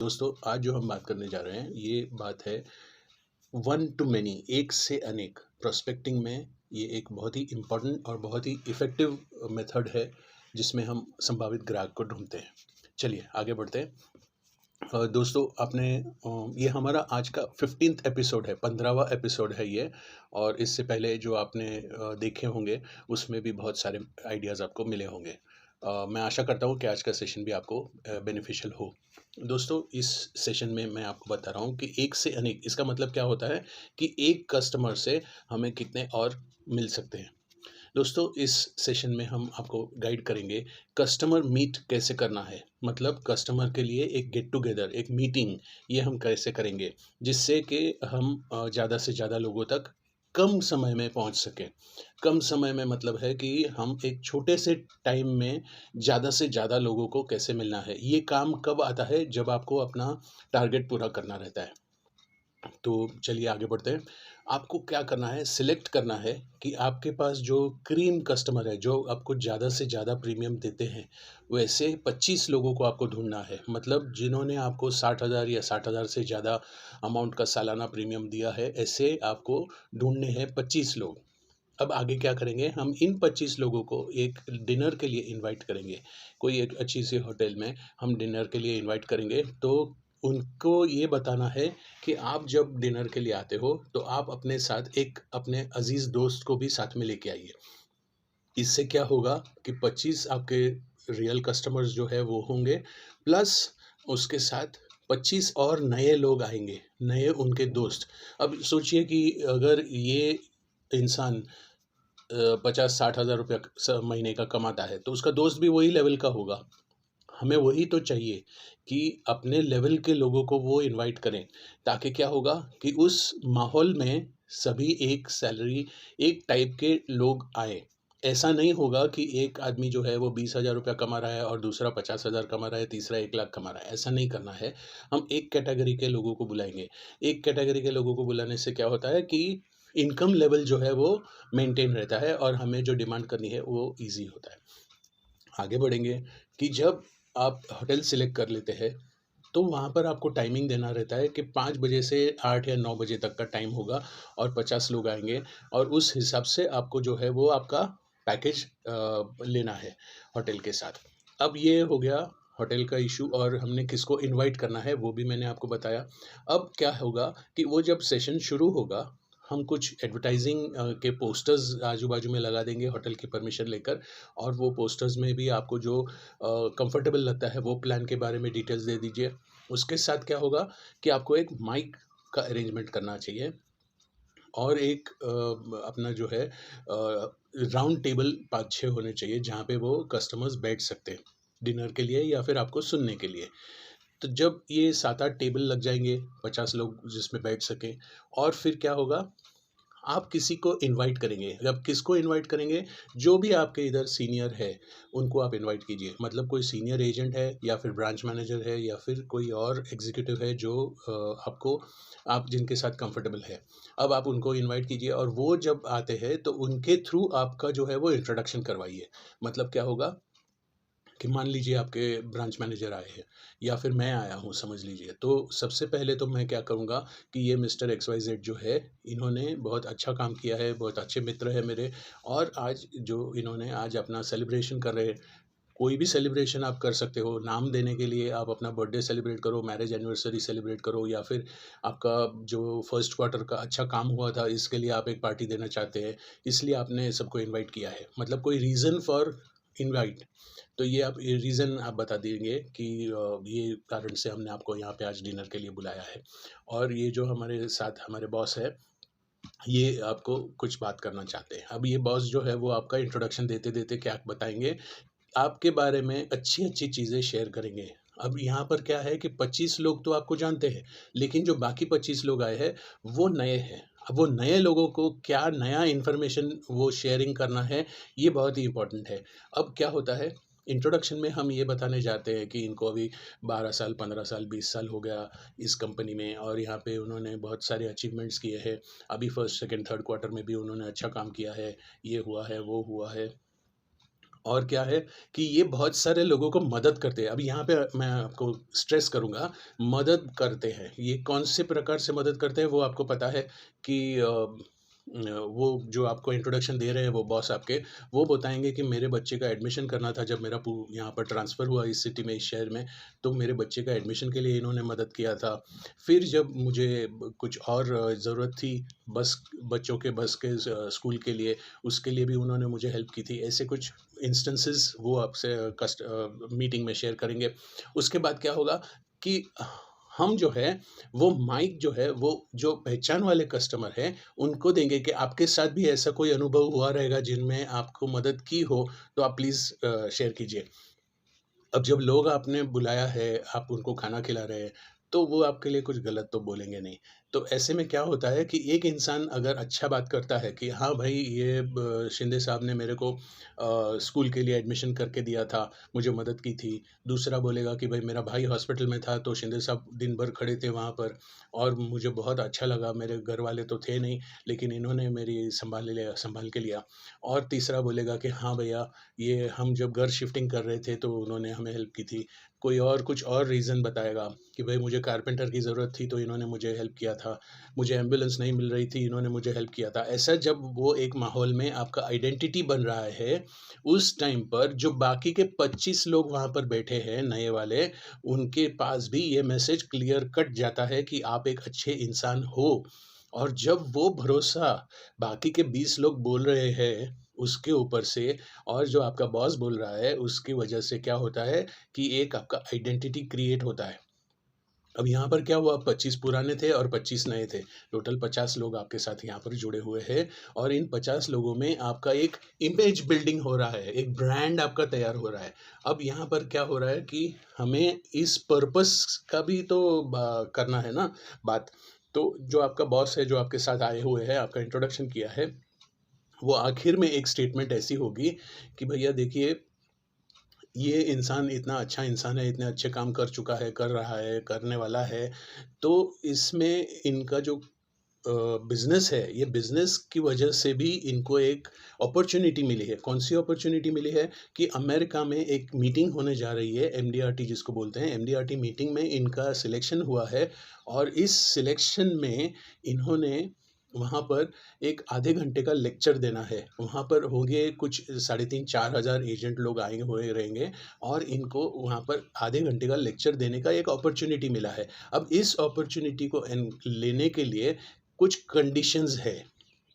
दोस्तों, आज जो हम बात करने जा रहे हैं, ये बात है वन टू मैनी, एक से अनेक। प्रोस्पेक्टिंग में ये एक बहुत ही इम्पोर्टेंट और बहुत ही इफ़ेक्टिव मेथड है, जिसमें हम संभावित ग्राहक को ढूँढते हैं। चलिए आगे बढ़ते हैं। दोस्तों आपने ये हमारा आज का 15th एपिसोड है, 15वाँ एपिसोड है ये। और इससे पहले जो आपने देखे होंगे, उसमें भी बहुत सारे आइडियाज़ आपको मिले होंगे। मैं आशा करता हूँ कि आज का सेशन भी आपको बेनिफिशियल हो। दोस्तों, इस सेशन में मैं आपको बता रहा हूँ कि एक से अनेक, इसका मतलब क्या होता है कि एक कस्टमर से हमें कितने और मिल सकते हैं। दोस्तों, इस सेशन में हम आपको गाइड करेंगे कस्टमर मीट कैसे करना है। मतलब कस्टमर के लिए एक गेट टुगेदर, एक मीटिंग, ये हम कैसे करेंगे जिससे कि हम ज़्यादा से ज़्यादा लोगों तक कम समय में पहुंच सकें। कम समय में मतलब है कि हम एक छोटे से टाइम में ज़्यादा से ज़्यादा लोगों को कैसे मिलना है। ये काम कब आता है? जब आपको अपना टारगेट पूरा करना रहता है। तो चलिए आगे बढ़ते हैं। आपको क्या करना है, सिलेक्ट करना है कि आपके पास जो क्रीम कस्टमर है, जो आपको ज़्यादा से ज़्यादा प्रीमियम देते हैं, वैसे 25 लोगों को आपको ढूँढना है। मतलब जिन्होंने आपको 60,000 या 60,000 से ज़्यादा अमाउंट का सालाना प्रीमियम दिया है, ऐसे आपको ढूँढने हैं 25 लोग। अब आगे क्या करेंगे, हम इन 25 लोगों को एक डिनर के लिए इनवाइट करेंगे। कोई एक अच्छी सी होटल में हम डिनर के लिए इनवाइट करेंगे। तो उनको ये बताना है कि आप जब डिनर के लिए आते हो, तो आप अपने साथ एक अपने अज़ीज़ दोस्त को भी साथ में लेके आइए। इससे क्या होगा कि 25 आपके रियल कस्टमर्स जो है वो होंगे, प्लस उसके साथ 25 और नए लोग आएँगे, नए उनके दोस्त। अब सोचिए कि अगर ये इंसान 50-60 हज़ार रुपया महीने का कमाता है, तो उसका दोस्त भी वही लेवल का होगा। हमें वही तो चाहिए कि अपने लेवल के लोगों को वो इनवाइट करें, ताकि क्या होगा कि उस माहौल में सभी एक सैलरी, एक टाइप के लोग आए। ऐसा नहीं होगा कि एक आदमी जो है वो 20,000 रुपया कमा रहा है और दूसरा 50,000 कमा रहा है, तीसरा 1 लाख कमा रहा है। ऐसा नहीं करना है। हम एक कैटेगरी के लोगों को बुलाएंगे। एक कैटेगरी के लोगों को बुलाने से क्या होता है कि इनकम लेवल जो है वो मेंटेन रहता है और हमें जो डिमांड करनी है वो ईजी होता है। आगे बढ़ेंगे कि जब आप होटल सेलेक्ट कर लेते हैं, तो वहाँ पर आपको टाइमिंग देना रहता है कि 5 बजे से 8 या 9 बजे तक का टाइम होगा और 50 लोग आएँगे। और उस हिसाब से आपको जो है वो आपका पैकेज लेना है होटल के साथ। अब ये हो गया होटल का इश्यू, और हमने किसको इनवाइट करना है वो भी मैंने आपको बताया। अब क्या होगा कि वो जब सेशन शुरू होगा, हम कुछ एडवर्टाइज़िंग के पोस्टर्स आजू-बाजू में लगा देंगे होटल की परमिशन लेकर। और वो पोस्टर्स में भी आपको जो कंफर्टेबल लगता है वो प्लान के बारे में डिटेल्स दे दीजिए। उसके साथ क्या होगा कि आपको एक माइक का अरेंजमेंट करना चाहिए, और एक अपना जो है राउंड टेबल 5-6 होने चाहिए, जहाँ पे वो कस्टमर्स बैठ सकते हैं, डिनर के लिए या फिर आपको सुनने के लिए। तो जब ये 7-8 टेबल लग जाएँगे, 50 लोग जिसमें बैठ सकें, और फिर क्या होगा, आप किसी को इनवाइट करेंगे। अब किसको इनवाइट करेंगे? जो भी आपके इधर सीनियर है, उनको आप इनवाइट कीजिए। मतलब कोई सीनियर एजेंट है या फिर ब्रांच मैनेजर है या फिर कोई और एग्ज़ीक्यूटिव है जो आपको, आप जिनके साथ कंफर्टेबल है। अब आप उनको इनवाइट कीजिए, और वो जब आते हैं तो उनके थ्रू आपका जो है वो इंट्रोडक्शन करवाइए। मतलब क्या होगा कि मान लीजिए आपके ब्रांच मैनेजर आए हैं या फिर मैं आया हूँ, समझ लीजिए। तो सबसे पहले तो मैं क्या करूँगा कि ये मिस्टर एक्स वाई जेड जो है, इन्होंने बहुत अच्छा काम किया है, बहुत अच्छे मित्र हैं मेरे। और आज जो इन्होंने आज अपना सेलिब्रेशन कर रहे हैं, कोई भी सेलिब्रेशन आप कर सकते हो। नाम देने के लिए आप अपना बर्थडे सेलिब्रेट करो, मैरिज एनिवर्सरी सेलिब्रेट करो, या फिर आपका जो फर्स्ट क्वार्टर का अच्छा काम हुआ था, इसके लिए आप एक पार्टी देना चाहते हैं, इसलिए आपने सबको इनवाइट किया है। मतलब कोई रीज़न फॉर इनवाइट। तो ये आप ये रीज़न आप बता देंगे कि ये कारण से हमने आपको यहाँ पे आज डिनर के लिए बुलाया है, और ये जो हमारे साथ हमारे बॉस है, ये आपको कुछ बात करना चाहते हैं। अब ये बॉस जो है वो आपका इंट्रोडक्शन देते-देते क्या बताएँगे, आपके बारे में अच्छी-अच्छी चीज़ें शेयर करेंगे। अब यहाँ पर क्या है कि 25 लोग तो आपको जानते हैं, लेकिन जो बाकी 25 लोग आए हैं, वो नए हैं। अब वो नए लोगों को क्या नया इन्फॉर्मेशन वो शेयरिंग करना है, ये बहुत ही इम्पोर्टेंट है। अब क्या होता है, इंट्रोडक्शन में हम ये बताने जाते हैं कि इनको अभी 12 साल, 15 साल, 20 साल हो गया इस कंपनी में, और यहाँ पे उन्होंने बहुत सारे अचीवमेंट्स किए हैं। अभी फर्स्ट, सेकंड, थर्ड क्वार्टर में भी उन्होंने अच्छा काम किया है, ये हुआ है, वो हुआ है। और क्या है कि ये बहुत सारे लोगों को मदद करते हैं। अब यहाँ पे मैं आपको स्ट्रेस करूँगा, मदद करते हैं। ये कौन से प्रकार से मदद करते हैं वो आपको पता है कि वो जो आपको इंट्रोडक्शन दे रहे हैं वो बॉस आपके, वो बताएँगे कि मेरे बच्चे का एडमिशन करना था जब मेरा यहाँ पर ट्रांसफ़र हुआ इस सिटी में, इस शहर में, तो मेरे बच्चे का एडमिशन के लिए इन्होंने मदद किया था। फिर जब मुझे कुछ और ज़रूरत थी बस बच्चों के बस के स्कूल के लिए, उसके लिए भी उन्होंने मुझे हेल्प की थी। ऐसे कुछ इंस्टेंसेस वो आपसे मीटिंग में शेयर करेंगे। उसके बाद क्या होगा कि हम जो है वो माइक जो है वो जो पहचान वाले कस्टमर हैं उनको देंगे कि आपके साथ भी ऐसा कोई अनुभव हुआ रहेगा जिनमें आपको मदद की हो, तो आप प्लीज़ शेयर कीजिए। अब जब लोग आपने बुलाया है, आप उनको खाना खिला रहे हैं, तो वो आपके लिए कुछ गलत तो बोलेंगे नहीं। तो ऐसे में क्या होता है कि एक इंसान अगर अच्छा बात करता है कि हाँ भाई, ये शिंदे साहब ने मेरे को स्कूल के लिए एडमिशन करके दिया था, मुझे मदद की थी। दूसरा बोलेगा कि भाई मेरा भाई हॉस्पिटल में था, तो शिंदे साहब दिन भर खड़े थे वहाँ पर और मुझे बहुत अच्छा लगा, मेरे घर वाले तो थे नहीं, लेकिन इन्होंने मेरी सँभाल के लिया। और तीसरा बोलेगा कि हाँ भैया, ये हम जब घर शिफ्टिंग कर रहे थे तो उन्होंने हमें हेल्प की थी। कोई और कुछ और रीज़न बताएगा कि भाई मुझे कारपेंटर की ज़रूरत थी तो इन्होंने मुझे हेल्प किया था। मुझे एम्बुलेंस नहीं मिल रही थी, इन्होंने मुझे हेल्प किया था। ऐसा जब वो एक माहौल में आपका आइडेंटिटी बन रहा है, उस टाइम पर जो बाकी के 25 लोग वहाँ पर बैठे हैं नए वाले, उनके पास भी ये मैसेज क्लियर कट जाता है कि आप एक अच्छे इंसान हो। और जब वो भरोसा बाकी के 20 लोग बोल रहे हैं उसके ऊपर से, और जो आपका बॉस बोल रहा है उसकी वजह से क्या होता है कि एक आपका आइडेंटिटी क्रिएट होता है। अब यहाँ पर क्या हुआ, 25 पुराने थे और 25 नए थे। टोटल 50 लोग आपके साथ यहाँ पर जुड़े हुए हैं और इन 50 लोगों में आपका एक इमेज बिल्डिंग हो रहा है, एक ब्रांड आपका तैयार हो रहा है। अब यहाँ पर क्या हो रहा है कि हमें इस पर्पस का भी तो करना है ना बात। तो जो आपका बॉस है, जो आपके साथ आए हुए हैं, आपका इंट्रोडक्शन किया है, वो आखिर में एक स्टेटमेंट ऐसी होगी कि भैया देखिए, ये इंसान इतना अच्छा इंसान है, इतने अच्छे काम कर चुका है, कर रहा है, करने वाला है, तो इसमें इनका जो बिज़नेस है, ये बिज़नेस की वजह से भी इनको एक अपॉर्च्युनिटी मिली है। कौन-सी अपॉर्च्युनिटी मिली है कि अमेरिका में एक मीटिंग होने जा रही है, एमडीआरटी जिसको बोलते हैं। एमडीआरटी मीटिंग में इनका सिलेक्शन हुआ है और इस सिलेक्शन में इन्होंने वहाँ पर एक आधे घंटे का लेक्चर देना है। वहाँ पर होंगे कुछ 3,500-4,000 एजेंट लोग आए हुए रहेंगे और इनको वहाँ पर आधे घंटे का लेक्चर देने का एक अपॉर्च्युनिटी मिला है। अब इस अपॉर्च्युनिटी को लेने के लिए कुछ कंडीशंस है।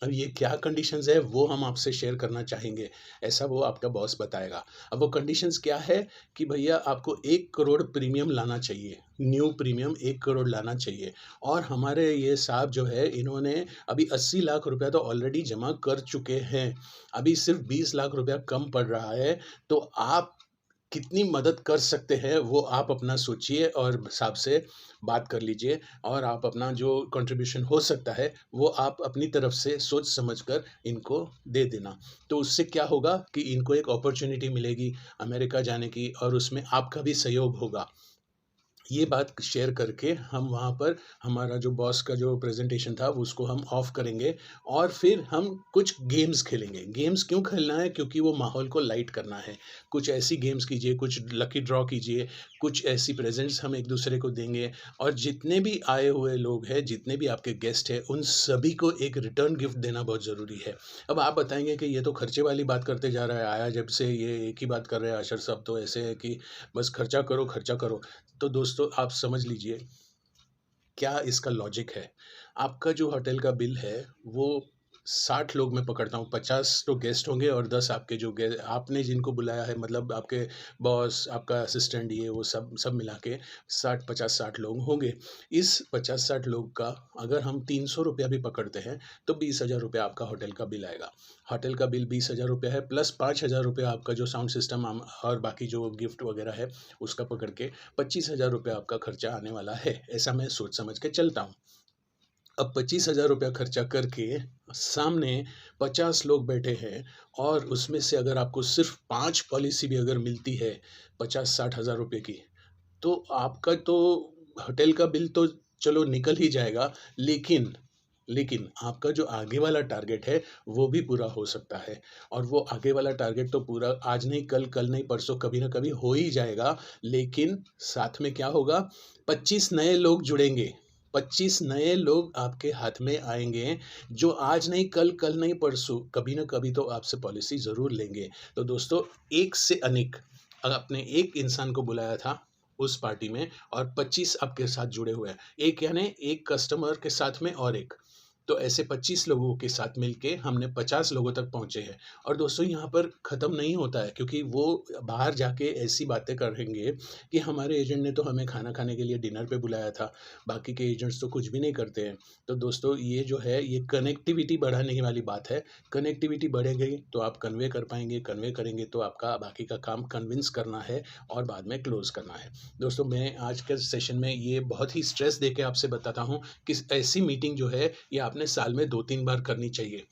अब ये क्या कंडीशंस है वो हम आपसे शेयर करना चाहेंगे, ऐसा वो आपका बॉस बताएगा। अब वो कंडीशंस क्या है कि भैया आपको 1 करोड़ प्रीमियम लाना चाहिए, न्यू प्रीमियम 1 करोड़ लाना चाहिए। और हमारे ये साहब जो है इन्होंने अभी 80 लाख रुपया तो ऑलरेडी जमा कर चुके हैं, अभी सिर्फ़ 20 लाख रुपया कम पड़ रहा है, तो आप कितनी मदद कर सकते हैं वो आप अपना सोचिए और साहब से बात कर लीजिए और आप अपना जो कंट्रीब्यूशन हो सकता है वो आप अपनी तरफ से सोच समझ कर इनको दे देना। तो उससे क्या होगा कि इनको एक अपॉर्च्युनिटी मिलेगी अमेरिका जाने की और उसमें आपका भी सहयोग होगा। ये बात शेयर करके हम वहाँ पर हमारा जो बॉस का जो प्रेज़ेंटेशन था उसको हम ऑफ करेंगे और फिर हम कुछ गेम्स खेलेंगे। गेम्स क्यों खेलना है? क्योंकि वो माहौल को लाइट करना है। कुछ ऐसी गेम्स कीजिए, कुछ लकी ड्रॉ कीजिए, कुछ ऐसी प्रेज़ेंट्स हम एक-दूसरे को देंगे और जितने भी आए हुए लोग हैं, जितने भी आपके गेस्ट हैं, उन सभी को एक रिटर्न गिफ्ट देना बहुत ज़रूरी है। अब आप बताएँगे कि ये तो खर्चे वाली बात करते जा रहा है, आया जब से ये एक ही बात कर रहे हैं अशर साहब तो ऐसे है कि बस खर्चा करो, खर्चा करो। तो दोस्तों आप समझ लीजिए क्या इसका लॉजिक है। आपका जो होटल का बिल है वो 60 लोग मैं पकड़ता हूँ, 50 तो गेस्ट होंगे और 10 आपके जो गे आपने जिनको बुलाया है, मतलब आपके बॉस, आपका असिस्टेंट, ये वो सब सब मिला के 60 50-60 लोग होंगे। इस 50-60 लोग का अगर हम ₹300 भी पकड़ते हैं तो ₹20,000 आपका होटल का बिल आएगा। होटल का बिल ₹20,000 है प्लस ₹5,000 आपका जो साउंड सिस्टम और बाकी जो गिफ्ट वगैरह है उसका पकड़ के ₹25,000 आपका खर्चा आने वाला है। ऐसा मैं सोच समझ के चलता हूँ। अब ₹25,000 खर्चा करके सामने 50 लोग बैठे हैं और उसमें से अगर आपको सिर्फ़ 5 पॉलिसी भी अगर मिलती है 50-60 हज़ार रुपए की, तो आपका तो होटल का बिल तो चलो निकल ही जाएगा, लेकिन लेकिन आपका जो आगे वाला टारगेट है, वो भी पूरा हो सकता है और वो आगे वाला टारगेट तो पूरा आज नहीं कल नहीं परसों कभी न कभी हो ही जाएगा। लेकिन साथ में क्या होगा, 25 नए लोग जुड़ेंगे, 25 नए लोग आपके हाथ में आएँगे, जो आज नहीं कल नहीं परसों कभी न कभी तो आपसे पॉलिसी ज़रूर लेंगे। तो दोस्तों, एक से अनेक आपने एक इंसान को बुलाया था उस पार्टी में और 25 आपके साथ जुड़े हुए हैं। एक यानी एक कस्टमर के साथ में और एक, तो ऐसे 25 लोगों के साथ मिलके हमने 50 लोगों तक पहुँचे हैं। और दोस्तों, यहाँ पर ख़त्म नहीं होता है, क्योंकि वो बाहर जाके ऐसी बातें करेंगे कि हमारे एजेंट ने तो हमें खाना खाने के लिए डिनर पे बुलाया था, बाकी के एजेंट्स तो कुछ भी नहीं करते हैं। तो दोस्तों, ये जो है ये कनेक्टिविटी बढ़ाने वाली बात है। कनेक्टिविटी बढ़ेगी तो आप कन्वे कर पाएँगे, कन्वे करेंगे तो आपका बाकी का काम कन्विंस करना है और बाद में क्लोज़ करना है। दोस्तों, मैं आज के सेशन में ये बहुत ही स्ट्रेस देके आपसे बताता हूँ कि ऐसी मीटिंग जो है ये आपने साल में 2-3 बार करनी चाहिए।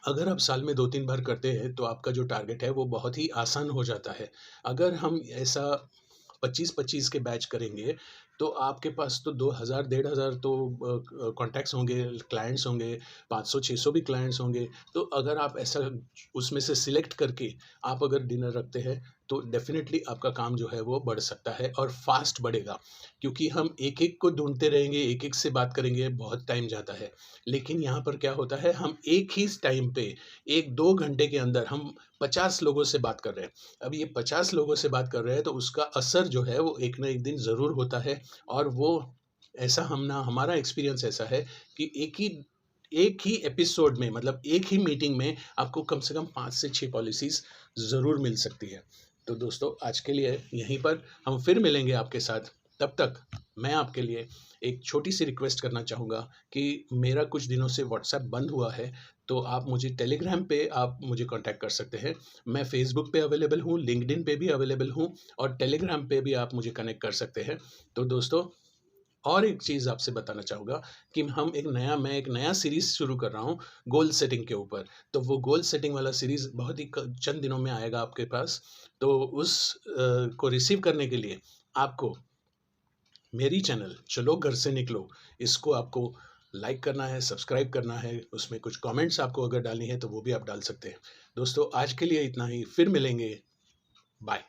अगर आप साल में 2-3 बार करते हैं तो आपका जो टारगेट है वो बहुत ही आसान हो जाता है। अगर हम ऐसा 25-25 के बैच करेंगे तो आपके पास तो 2000 डेढ़ हज़ार तो कॉन्टैक्ट्स होंगे, क्लाइंट्स होंगे, 500-600 भी क्लाइंट्स होंगे। तो अगर आप ऐसा उसमें से सिलेक्ट करके आप अगर डिनर रखते हैं तो डेफ़िनेटली आपका काम जो है वो बढ़ सकता है और फ़ास्ट बढ़ेगा। क्योंकि हम एक-एक को ढूँढते रहेंगे, एक-एक से बात करेंगे, बहुत टाइम जाता है। लेकिन यहाँ पर क्या होता है, हम एक ही टाइम पे 1-2 घंटे के अंदर हम 50 लोगों से बात कर रहे हैं। अब ये 50 लोगों से बात कर रहे हैं तो उसका असर जो है वो एक ना एक दिन ज़रूर होता है और वो ऐसा हम ना हमारा एक्सपीरियंस ऐसा है कि एक ही एपिसोड में, मतलब एक ही मीटिंग में आपको कम से कम 5 से 6 पॉलिसीज़ ज़रूर मिल सकती है। तो दोस्तों, आज के लिए यहीं पर हम फिर मिलेंगे आपके साथ। तब तक मैं आपके लिए एक छोटी-सी रिक्वेस्ट करना चाहूँगा कि मेरा कुछ दिनों से व्हाट्सएप बंद हुआ है, तो आप मुझे टेलीग्राम पे आप मुझे कॉन्टैक्ट कर सकते हैं। मैं फ़ेसबुक पे अवेलेबल हूँ, लिंक्डइन पे भी अवेलेबल हूँ और टेलीग्राम पे भी आप मुझे कनेक्ट कर सकते हैं। तो दोस्तों, और एक चीज़ आपसे बताना चाहूँगा कि मैं एक नया सीरीज़ शुरू कर रहा हूँ गोल सेटिंग के ऊपर। तो वो गोल सेटिंग वाला सीरीज़ बहुत ही चंद दिनों में आएगा आपके पास। तो उस को रिसीव करने के लिए आपको मेरी चैनल चलो घर से निकलो, इसको आपको लाइक करना है, सब्सक्राइब करना है, उसमें कुछ कमेंट्स आपको अगर डालनी है तो वो भी आप डाल सकते हैं। दोस्तों, आज के लिए इतना ही, फिर मिलेंगे। बाय।